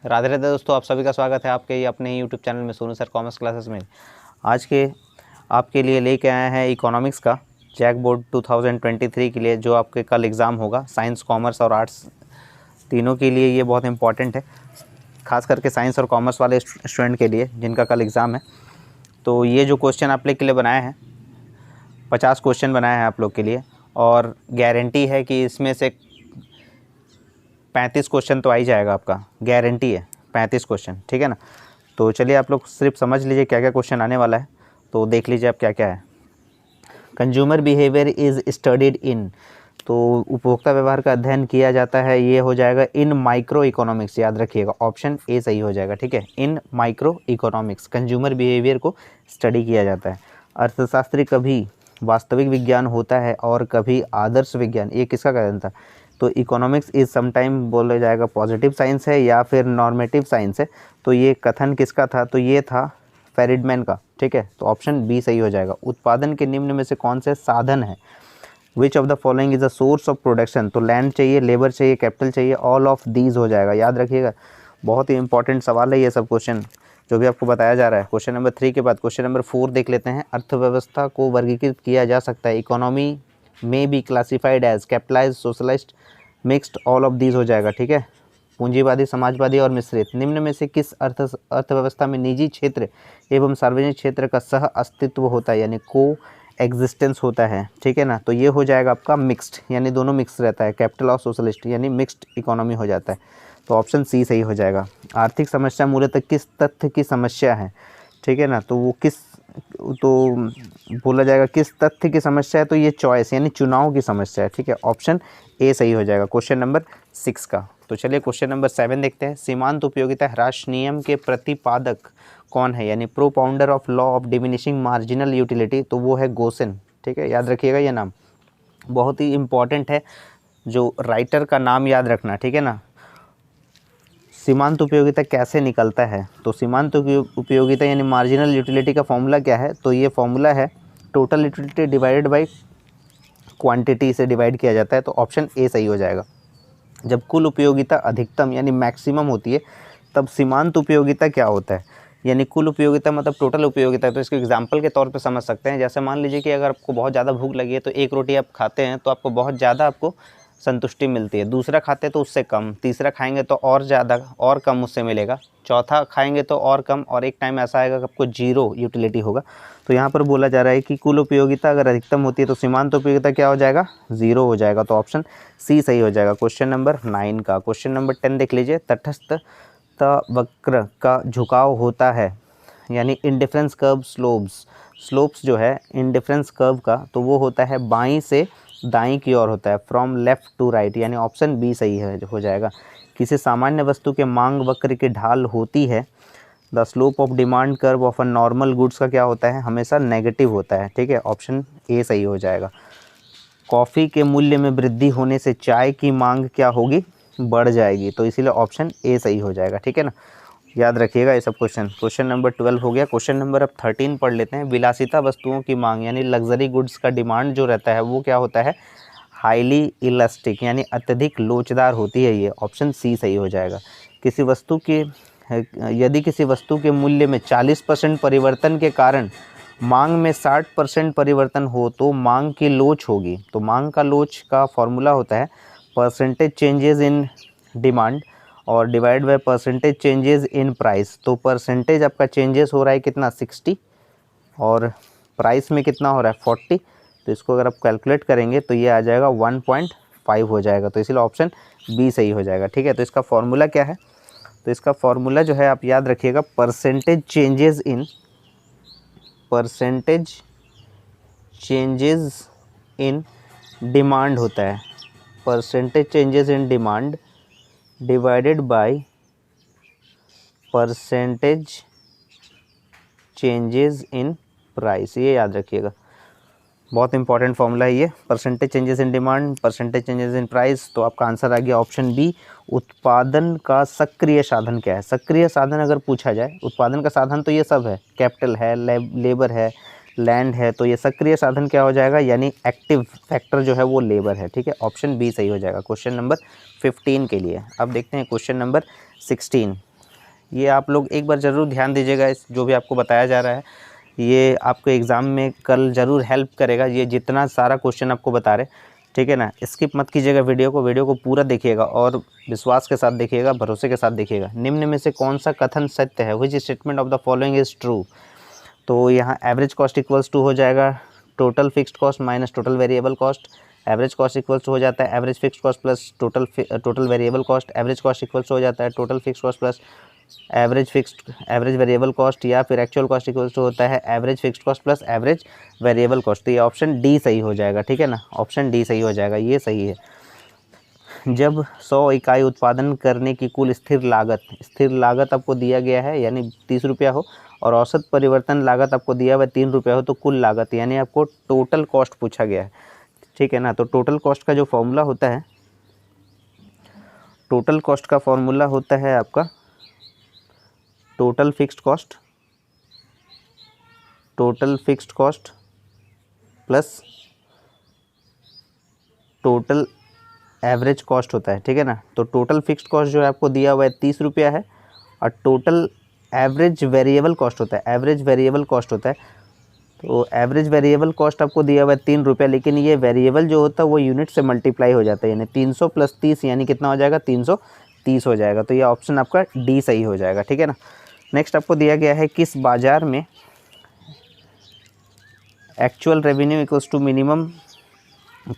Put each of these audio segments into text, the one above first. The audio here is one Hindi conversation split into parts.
राधे राधे दोस्तों, आप सभी का स्वागत है आपके अपने यूट्यूब चैनल में सोनू सर कॉमर्स क्लासेस में। आज के आपके लिए लेके आए हैं इकोनॉमिक्स का जैक बोर्ड 2023 के लिए, जो आपके कल एग्ज़ाम होगा। साइंस, कॉमर्स और आर्ट्स तीनों के लिए ये बहुत इंपॉर्टेंट है, खास करके साइंस और कॉमर्स वाले स्टूडेंट के लिए जिनका कल एग्ज़ाम है। तो ये जो क्वेश्चन आप लोग के लिए बनाए हैं, 50 क्वेश्चन बनाए हैं आप लोग के लिए, और गारंटी है कि इसमें से 35 क्वेश्चन तो आ ही जाएगा। आपका गारंटी है 35 क्वेश्चन, ठीक है ना। तो चलिए आप लोग सिर्फ समझ लीजिए क्या क्या क्वेश्चन आने वाला है, तो देख लीजिए आप क्या क्या है। Consumer behaviour is studied in, तो उपभोक्ता व्यवहार का अध्ययन किया जाता है, ये हो जाएगा इन माइक्रो इकोनॉमिक्स। याद रखिएगा, ऑप्शन ए सही हो जाएगा, ठीक है। इन माइक्रो इकोनॉमिक्स कंज्यूमर बिहेवियर को स्टडी किया जाता है। अर्थशास्त्री कभी वास्तविक विज्ञान होता है और कभी आदर्श विज्ञान, ये किसका कथन था? तो इकोनॉमिक्स इज समटाइम बोला जाएगा पॉजिटिव साइंस है या फिर नॉर्मेटिव साइंस है। तो ये कथन किसका था? तो ये था फेरिडमैन का, ठीक है। तो ऑप्शन बी सही हो जाएगा। उत्पादन के निम्न में से कौन से साधन है? Which of the following is a source of production, तो लैंड चाहिए, लेबर चाहिए, कैपिटल चाहिए, ऑल ऑफ दीज हो जाएगा। याद रखिएगा, बहुत ही इंपॉर्टेंट सवाल है ये सब क्वेश्चन जो भी आपको बताया जा रहा है। क्वेश्चन नंबर 3 के बाद क्वेश्चन नंबर 4 देख लेते हैं। अर्थव्यवस्था को वर्गीकृत किया जा सकता है, इकोनॉमी में be classified as capitalized, socialist, mixed, all of these हो जाएगा, ठीक है। पूंजीवादी, समाजवादी और मिश्रित। निम्न में से किस अर्थव्यवस्था में निजी क्षेत्र एवं सार्वजनिक क्षेत्र का सह अस्तित्व होता है, यानी को एग्जिस्टेंस होता है, ठीक है ना। तो ये हो जाएगा आपका मिक्स्ड, यानी दोनों मिक्स रहता है, कैपिटल और सोशलिस्ट, यानी मिक्स्ड इकोनॉमी हो जाता है। तो ऑप्शन सी सही हो जाएगा। आर्थिक समस्या मूलतः किस तथ्य की समस्या है, ठीक है ना। तो वो किस, तो बोला जाएगा किस तथ्य की समस्या है, तो ये चॉइस यानी चुनाव की समस्या है, ठीक है। ऑप्शन ए सही हो जाएगा क्वेश्चन नंबर 6 का। तो चलिए क्वेश्चन नंबर 7 देखते हैं। सीमांत उपयोगिता ह्रास नियम के प्रतिपादक कौन है, यानी propounder of law of diminishing marginal utility, तो वो है गोसेन, ठीक है। याद रखिएगा ये नाम बहुत ही इंपॉर्टेंट है, जो राइटर का नाम याद रखना, ठीक है ना। सीमांत उपयोगिता कैसे निकलता है? तो सीमांत उपयोगिता यानी मार्जिनल यूटिलिटी का फॉर्मूला क्या है? तो ये फॉर्मूला है total utility divided by quantity से डिवाइड किया जाता है। तो ऑप्शन ए सही हो जाएगा। जब कुल उपयोगिता अधिकतम यानी मैक्सिमम होती है, तब सीमांत उपयोगिता क्या होता है? यानी कुल उपयोगिता मतलब टोटल उपयोगिता। तो इसको एग्जांपल के तौर पे समझ सकते हैं। जैसे मान लीजिए कि अगर आपको बहुत ज़्यादा भूख लगी है तो एक रोटी आप खाते हैं तो आपको बहुत ज़्यादा आपको संतुष्टि मिलती है, दूसरा खाते तो उससे कम, तीसरा खाएंगे तो और ज़्यादा और कम उससे मिलेगा, चौथा खाएंगे तो और कम, और एक टाइम ऐसा आएगा कि आपको जीरो यूटिलिटी होगा। तो यहाँ पर बोला जा रहा है कि कुल उपयोगिता अगर अधिकतम होती है तो सीमांत उपयोगिता क्या हो जाएगा? ज़ीरो हो जाएगा। तो ऑप्शन सी सही हो जाएगा क्वेश्चन नंबर 9 का। क्वेश्चन नंबर 10 देख लीजिए। तटस्थ वक्र का झुकाव होता है, यानी इंडिफरेंस कर्व स्लोप्स जो है इंडिफरेंस कर्व का, तो वो होता है बाईं से दाईं की ओर होता है, फ्रॉम लेफ़्ट टू राइट, यानी ऑप्शन बी सही है हो जाएगा। किसी सामान्य वस्तु के मांग वक्र की ढाल होती है, the slope of demand curve of a normal goods का क्या होता है? हमेशा नेगेटिव होता है, ठीक है। ऑप्शन ए सही हो जाएगा। कॉफ़ी के मूल्य में वृद्धि होने से चाय की मांग क्या होगी? बढ़ जाएगी। तो इसीलिए ऑप्शन ए सही हो जाएगा, ठीक है ना। याद रखिएगा ये सब क्वेश्चन। क्वेश्चन नंबर 12 हो गया। क्वेश्चन नंबर अब 13 पढ़ लेते हैं। विलासिता वस्तुओं की मांग यानी लग्जरी गुड्स का डिमांड जो रहता है वो क्या होता है? हाईली इलास्टिक, यानी अत्यधिक लोचदार होती है ये। ऑप्शन सी सही हो जाएगा। किसी वस्तु के यदि किसी वस्तु के मूल्य में 40% परिवर्तन के कारण मांग में 60% परिवर्तन हो तो मांग की लोच होगी। तो मांग का लोच का फॉर्मूला होता है परसेंटेज चेंजेस इन डिमांड और divide by percentage changes in price. तो परसेंटेज आपका चेंजेस हो रहा है कितना? 60, और प्राइस में कितना हो रहा है? 40। तो इसको अगर आप कैलकुलेट करेंगे तो ये आ जाएगा 1.5 हो जाएगा। तो इसीलिए ऑप्शन बी सही हो जाएगा, ठीक है। तो इसका फॉर्मूला क्या है? तो इसका फॉर्मूला जो है आप याद रखिएगा, परसेंटेज चेंजेस इन डिमांड होता है। Percentage changes in demand divided by percentage changes in price, ये याद रखिएगा, बहुत इंपॉर्टेंट फॉर्मूला है ये। Percentage changes in demand, percentage changes in price. तो आपका आंसर आ गया ऑप्शन बी। उत्पादन का सक्रिय साधन क्या है? सक्रिय साधन अगर पूछा जाए, उत्पादन का साधन तो ये सब है, कैपिटल है, लेबर है, लैंड है। तो ये सक्रिय साधन क्या हो जाएगा? यानी एक्टिव फैक्टर जो है वो लेबर है, ठीक है। ऑप्शन बी सही हो जाएगा क्वेश्चन नंबर 15 के लिए। अब देखते हैं क्वेश्चन नंबर 16। ये आप लोग एक बार ज़रूर ध्यान दीजिएगा, इस जो भी आपको बताया जा रहा है ये आपको एग्ज़ाम में कल ज़रूर हेल्प करेगा, ये जितना सारा क्वेश्चन आपको बता रहे, ठीक है ना। स्किप मत कीजिएगा वीडियो को पूरा देखिएगा और विश्वास के साथ देखिएगा, भरोसे के साथ देखिएगा। निम्न में से कौन सा कथन सत्य है, which statement of the following is true. तो यहाँ एवरेज कॉस्ट इक्वल्स टू हो जाएगा total fixed cost minus total variable cost. Average cost equals to हो जाता है average fixed cost plus total variable cost. Average cost equals हो जाता है total fixed cost plus average variable cost, या फिर एक्चुअल कॉस्ट इक्वल्स टू होता है average fixed cost plus average variable cost. तो ये ऑप्शन डी सही हो जाएगा, ठीक है ना, ऑप्शन डी सही हो जाएगा, ये सही है। जब 100 इकाई उत्पादन करने की कुल स्थिर लागत आपको दिया गया है यानी 30 रुपया हो, और औसत परिवर्तन लागत आपको दिया हुआ 3 रुपया हो, तो कुल लागत यानी आपको टोटल कॉस्ट पूछा गया है, ठीक है ना। तो टोटल कॉस्ट का जो फॉर्मूला होता है, टोटल कॉस्ट का फॉर्मूला होता है आपका total fixed cost plus total average cost होता है, ठीक है ना। तो टोटल फिक्स्ड कॉस्ट जो है आपको दिया हुआ है 30 रुपया है, और टोटल एवरेज वेरिएबल कॉस्ट होता है, तो एवरेज वेरिएबल कॉस्ट आपको दिया हुआ है 3 रुपया, लेकिन ये वेरिएबल जो होता है वो यूनिट से मल्टीप्लाई हो जाता है, यानी 300 प्लस 30 यानी कितना हो जाएगा, 330 हो जाएगा। तो ये ऑप्शन आपका डी सही हो जाएगा, ठीक है ना। नेक्स्ट आपको दिया गया है किस बाजार में actual revenue equals to minimum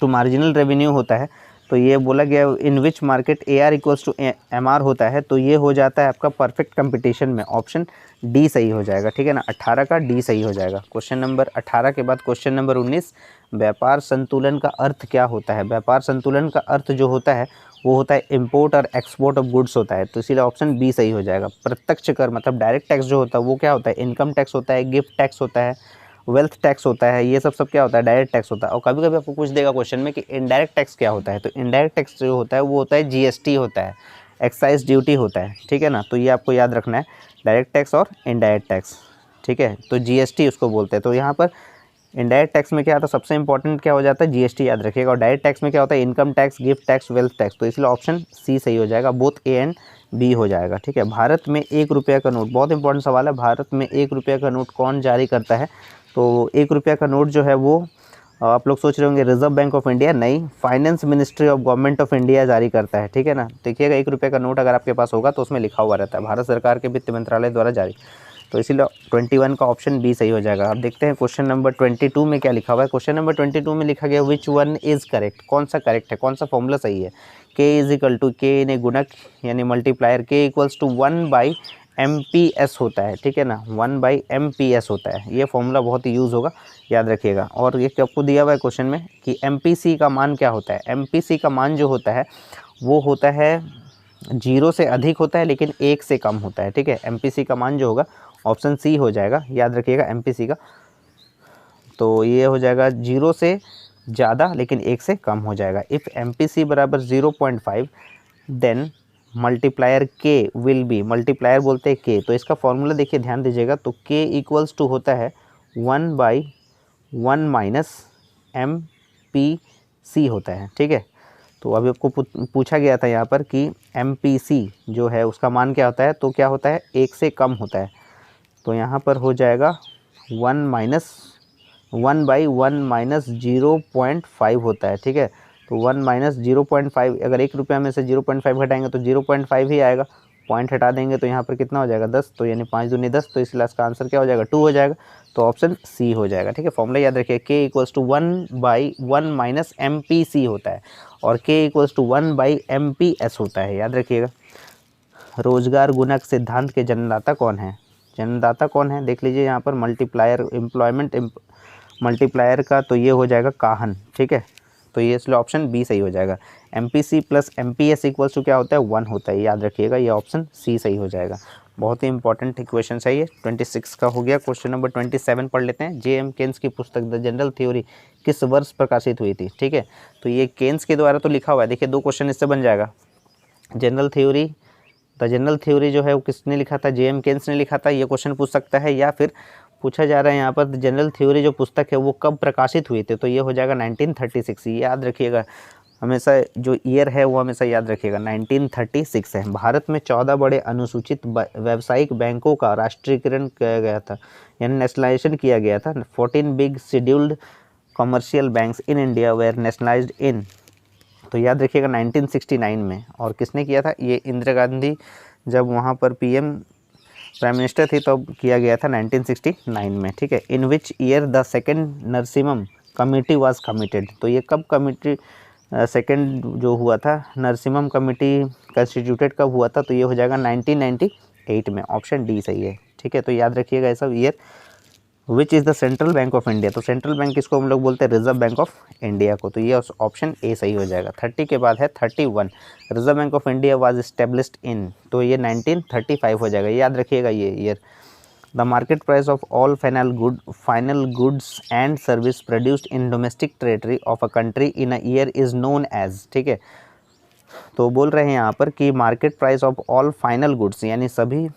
to marginal revenue होता है। तो ये बोला गया in which market AR equals to MR होता है, तो ये हो जाता है आपका परफेक्ट कंपटीशन में, ऑप्शन डी सही हो जाएगा, ठीक है ना। 18 का डी सही हो जाएगा। क्वेश्चन नंबर 18 के बाद क्वेश्चन नंबर 19, व्यापार संतुलन का अर्थ क्या होता है। व्यापार संतुलन का अर्थ जो होता है वो होता है इम्पोर्ट और एक्सपोर्ट ऑफ गुड्स होता है, तो इसीलिए ऑप्शन बी सही हो जाएगा। प्रत्यक्ष कर मतलब डायरेक्ट टैक्स जो होता है वो क्या होता है, इनकम टैक्स होता है, गिफ्ट टैक्स होता है, वेल्थ टैक्स होता है, ये सब क्या होता है, डायरेक्ट टैक्स होता है। और कभी कभी आपको पूछ देगा क्वेश्चन में कि इनडायरेक्ट टैक्स क्या होता है, तो इनडायरेक्ट टैक्स जो होता है वो होता है GST होता है, एक्साइज ड्यूटी होता है, ठीक है ना। तो ये आपको याद रखना है, डायरेक्ट टैक्स और इनडायरेक्ट टैक्स, ठीक है। तो GST उसको बोलते हैं। तो यहाँ पर इनडायरेक्ट टैक्स में क्या आता है, सबसे इंपॉर्टेंट क्या हो जाता है, GST याद रखिएगा। और डायरेक्ट टैक्स में क्या होता है, income tax, gift tax, wealth tax. तो इसलिए ऑप्शन सी सही हो जाएगा, बोथ A एंड B हो जाएगा, ठीक है। भारत में 1 रुपया का नोट, बहुत इंपॉर्टेंट सवाल है, भारत में 1 रुपया का नोट कौन जारी करता है। तो 1 रुपया का नोट जो है वो आप लोग सोच रहे होंगे रिजर्व बैंक ऑफ इंडिया, नहीं, finance ministry of government of India जारी करता है, ठीक है ना। देखिएगा 1 रुपये का नोट अगर आपके पास होगा तो उसमें लिखा हुआ रहता है भारत सरकार के वित्त मंत्रालय द्वारा जारी। तो इसीलिए 21 का ऑप्शन बी सही हो जाएगा। अब देखते हैं क्वेश्चन नंबर 22 में क्या लिखा हुआ है। क्वेश्चन नंबर 22 में लिखा गया विच वन इज़ करेक्ट, कौन सा करेक्ट है, कौन सा फॉर्मूला सही है। के इज इक्वल टू, के ने गुणक यानी मल्टीप्लायर, के इक्वल्स टू 1/MPS होता है, ठीक है ना, 1/MPS होता है। ये फॉर्मूला बहुत ही यूज़ होगा, याद रखिएगा। और ये आपको दिया हुआ है क्वेश्चन में कि MPC का मान क्या होता है। MPC का मान जो होता है वो होता है 0 से अधिक होता है लेकिन 1 से कम होता है, ठीक है। MPC का मान जो होगा ऑप्शन सी हो जाएगा, याद रखिएगा MPC का। तो ये हो जाएगा 0 से ज़्यादा लेकिन 1 से कम हो जाएगा। इफ़ MPC बराबर 0.5 देन मल्टीप्लायर के विल बी, मल्टीप्लायर बोलते हैं के। तो इसका फॉर्मूला देखिए, ध्यान दीजिएगा। तो के इक्वल्स टू होता है 1/1 माइनस MPC होता है, ठीक है। तो अभी आपको पूछा गया था यहाँ पर कि MPC जो है उसका मान क्या होता है, तो क्या होता है 1 से कम होता है। तो यहाँ पर हो जाएगा 1/1 माइनस 0.5 होता है, ठीक है। तो 1 माइनस 0.5, अगर 1 रुपया में से 0.5 घटाएंगे तो 0.5 ही आएगा, पॉइंट हटा देंगे तो यहाँ पर कितना हो जाएगा 10, तो यानी 5 दूनी 10, तो इसलिए इसका आंसर क्या हो जाएगा 2 हो जाएगा। तो ऑप्शन सी हो जाएगा, ठीक है। फॉर्मूला याद रखिए, के इक्वल्स टू 1/1 माइनस MPC होता है और के इक्वल्स टू 1/MPS होता है, याद रखिएगा। रोजगार गुणक सिद्धांत के जन्मदाता कौन है, जन्मदाता कौन है देख लीजिए यहाँ पर, मल्टीप्लायर, एम्प्लॉयमेंट मल्टीप्लायर का, तो ये हो जाएगा काहन, ठीक है। तो ये इसलिए ऑप्शन बी सही हो जाएगा। MPC plus MPS equals to क्या होता है 1 होता है, याद रखिएगा। ये ऑप्शन सी सही हो जाएगा। बहुत ही इंपॉर्टेंट इक्वेशन है ये। 26 का हो गया। क्वेश्चन नंबर 27 पढ़ लेते हैं। JM केन्स की पुस्तक द जनरल थ्योरी किस वर्ष प्रकाशित हुई थी, ठीक है। तो ये केन्स के द्वारा तो लिखा हुआ है, देखिए 2 क्वेश्चन इससे बन जाएगा। General theory, the general theory जो है वो किसने लिखा था, JM केन्स ने लिखा था, ये क्वेश्चन पूछ सकता है। या फिर पूछा जा रहा है यहाँ पर जनरल थ्योरी जो पुस्तक है वो कब प्रकाशित हुई थी, तो ये हो जाएगा 1936, याद रखिएगा। हमेशा जो ईयर है वो हमेशा याद रखिएगा 1936 है। भारत में 14 बड़े अनुसूचित व्यावसायिक बैंकों का राष्ट्रीयकरण किया गया था, यानी नेशनलाइजेशन किया गया था। 14 big scheduled commercial banks in India were nationalized in, तो याद रखिएगा 1969 में। और किसने किया था? ये इंदिरा गांधी जब वहाँ पर पीएम प्राइम मिनिस्टर थी तब किया गया था 1969 में, ठीक है। In which year the second Narasimham committee was committed, तो ये कब कमेटी सेकेंड जो हुआ था नरसिम्हम कमेटी कंस्टिट्यूटेड कब हुआ था? तो ये हो जाएगा 1998 में। ऑप्शन डी सही है, ठीक है। तो याद रखिएगा ऐसा year. Which is the central bank of India, तो सेंट्रल बैंक किसको हम लोग बोलते हैं? रिजर्व बैंक ऑफ इंडिया को। तो ये ऑप्शन ए सही हो जाएगा। 30 के बाद है 31, reserve bank of India was established in, तो ये 1935 हो जाएगा। याद रखिएगा ये year. The market price of all final goods and service produced in domestic territory of a country in a year is known as, ठीक है। तो बोल रहे हैं यहाँ पर कि market price of all final goods, यानी सभी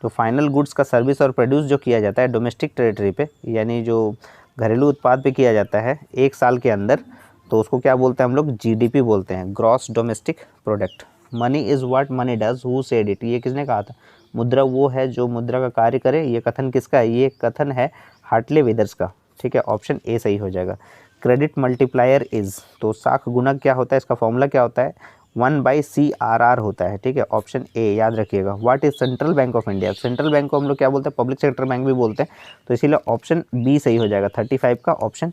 तो फाइनल गुड्स का सर्विस और प्रोड्यूस जो किया जाता है डोमेस्टिक टेरिटरी पे, यानी जो घरेलू उत्पाद पे किया जाता है एक साल के अंदर, तो उसको क्या बोलते हैं हम लोग? जीडीपी बोलते हैं, gross domestic product. Money is what money does, who said it, ये किसने कहा था? मुद्रा वो है जो मुद्रा का कार्य करे। ये कथन किसका है? ये कथन है हार्टले विदर्स का, ठीक है। ऑप्शन ए सही हो जाएगा। क्रेडिट मल्टीप्लायर इज़, तो साख गुणक क्या होता है? इसका फॉर्मूला क्या होता है? 1/CRR होता है, ठीक है। ऑप्शन ए याद रखिएगा। What is central bank of India, central bank को हम लोग क्या बोलते हैं? पब्लिक सेक्टर बैंक भी बोलते हैं, तो इसीलिए ऑप्शन बी सही हो जाएगा। 35 का ऑप्शन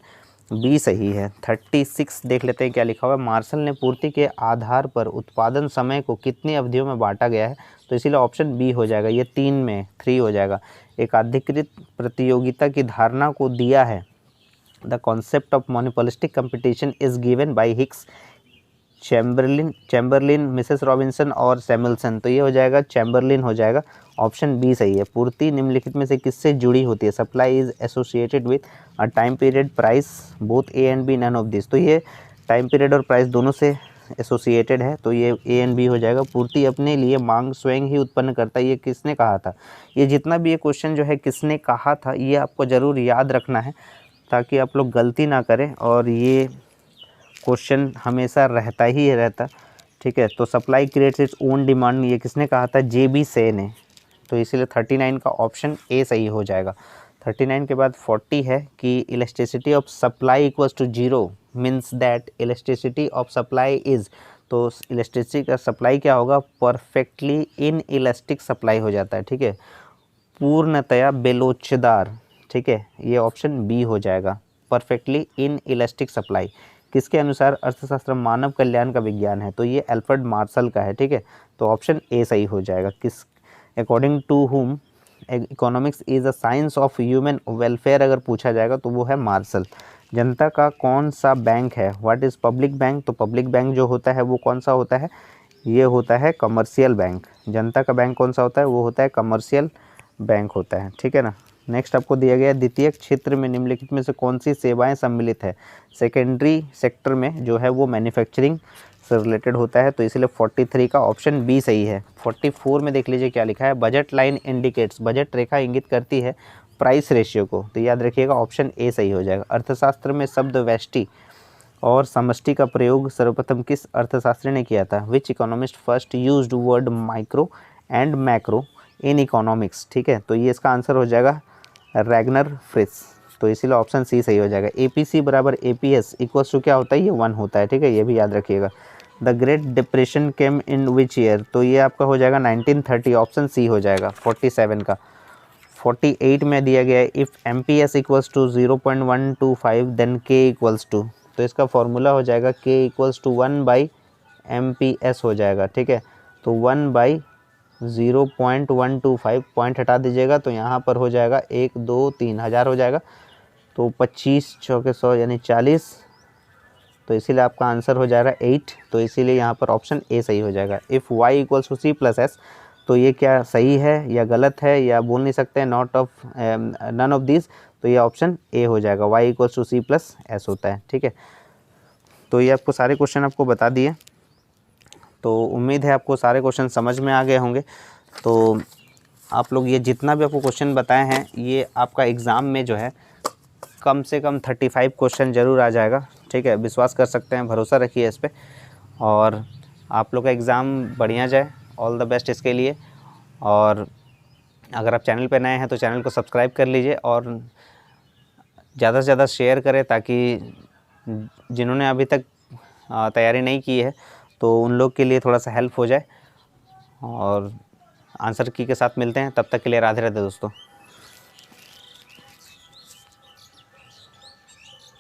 बी सही है। 36 देख लेते हैं क्या लिखा हुआ है। मार्शल ने पूर्ति के आधार पर उत्पादन समय को कितनी अवधियों में बांटा गया है, तो इसीलिए ऑप्शन बी हो जाएगा। ये 3 हो जाएगा। एक अधिकृत प्रतियोगिता की धारणा को दिया है। The concept of monopolistic competition is given by Hicks, Chamberlain, Mrs Robinson और सैमुअल्सन, तो ये हो जाएगा चैम्बरलिन हो जाएगा। ऑप्शन बी सही है। पूर्ति निम्नलिखित में से किससे जुड़ी होती है? Supply is associated with a time period, price, both A and B, none of this, तो ये टाइम पीरियड और प्राइस दोनों से एसोसिएटेड है, तो ये ए एंड बी हो जाएगा। पूर्ति अपने लिए मांग स्वयं ही उत्पन्न करता है, ये किसने कहा था? ये जितना भी ये क्वेश्चन जो है किसने कहा था, ये आपको ज़रूर याद रखना है ताकि आप लोग गलती ना करें, और ये क्वेश्चन हमेशा रहता ही रहता, ठीक है। तो supply creates its own demand, ये किसने कहा था? JB से ने, तो इसीलिए 39 का ऑप्शन ए सही हो जाएगा। 39 के बाद 40 है कि elasticity of supply equals to 0 means that elasticity of supply is, तो इलास्टिसिटी का सप्लाई क्या होगा? परफेक्टली इन इलास्टिक सप्लाई हो जाता है, ठीक है। पूर्णतया बेलोचदार, ठीक है, ये ऑप्शन बी हो जाएगा। परफेक्टली इन इलास्टिक सप्लाई किसके अनुसार? अर्थशास्त्र मानव कल्याण का विज्ञान है, तो ये अल्फ्रेड मार्शल का है, ठीक है। तो ऑप्शन ए सही हो जाएगा। किस according to whom economics is a science of human welfare अगर पूछा जाएगा तो वो है मार्शल। जनता का कौन सा बैंक है? व्हाट इज़ पब्लिक बैंक, तो पब्लिक बैंक जो होता है वो कौन सा होता है? ये होता है कमर्शियल बैंक। जनता का बैंक कौन सा होता है? वो होता है कमर्शियल बैंक होता है, ठीक है ना। नेक्स्ट आपको दिया गया है द्वितीयक क्षेत्र में निम्नलिखित में से कौन सी सेवाएं सम्मिलित है? सेकेंडरी सेक्टर में जो है वो मैन्युफैक्चरिंग से रिलेटेड होता है, तो इसलिए 43 का ऑप्शन बी सही है। 44 में देख लीजिए क्या लिखा है। बजट लाइन इंडिकेट्स, बजट रेखा इंगित करती है प्राइस रेशियो को, तो याद रखिएगा ऑप्शन ए सही हो जाएगा। अर्थशास्त्र में शब्द व्यष्टि और समष्टि का प्रयोग सर्वप्रथम किस अर्थशास्त्री ने किया था? Which economist first used word micro and macro in economics, ठीक है। तो ये इसका आंसर हो जाएगा रैगनर फ्रिस, तो इसीलिए ऑप्शन सी सही हो जाएगा। APC बराबर APS इक्वल्स टू क्या होता है? ये 1 होता है, ठीक है, ये भी याद रखिएगा। The great depression came in which year, तो ये आपका हो जाएगा 1930, ऑप्शन सी हो जाएगा। 47 का 48 में दिया गया है if MPS equals to 0.125 then K equals to, तो इसका फॉर्मूला हो जाएगा K इक्वल्स टू 1/MPS हो जाएगा, ठीक है। तो 1/0.125 पॉइंट हटा दीजिएगा तो यहाँ पर हो जाएगा 1 2 3 हज़ार हो जाएगा, तो 25 चौके 100 यानी 40, तो इसीलिए आपका आंसर हो जाएगा 8, तो इसीलिए यहाँ पर ऑप्शन ए सही हो जाएगा। If y equals to C+S, तो ये क्या सही है या गलत है या बोल नहीं सकते हैं, not of none of this, तो ये ऑप्शन ए हो जाएगा। y इक्वल्स टू C+S होता है, ठीक है। तो ये आपको सारे क्वेश्चन आपको बता दिए, तो उम्मीद है आपको सारे क्वेश्चन समझ में आ गए होंगे। तो आप लोग ये जितना भी आपको क्वेश्चन बताए हैं ये आपका एग्ज़ाम में जो है कम से कम 35 क्वेश्चन ज़रूर आ जाएगा, ठीक है, विश्वास कर सकते हैं, भरोसा रखिए इस पे, और आप लोग का एग्ज़ाम बढ़िया जाए। ऑल द बेस्ट इसके लिए। और अगर आप चैनल पे नए हैं तो चैनल को सब्सक्राइब कर लीजिए और ज़्यादा से ज़्यादा शेयर करें, ताकि जिन्होंने अभी तक तैयारी नहीं की है तो उन लोग के लिए थोड़ा सा हेल्प हो जाए। और आंसर की के साथ मिलते हैं, तब तक के लिए राधे राधे दोस्तों।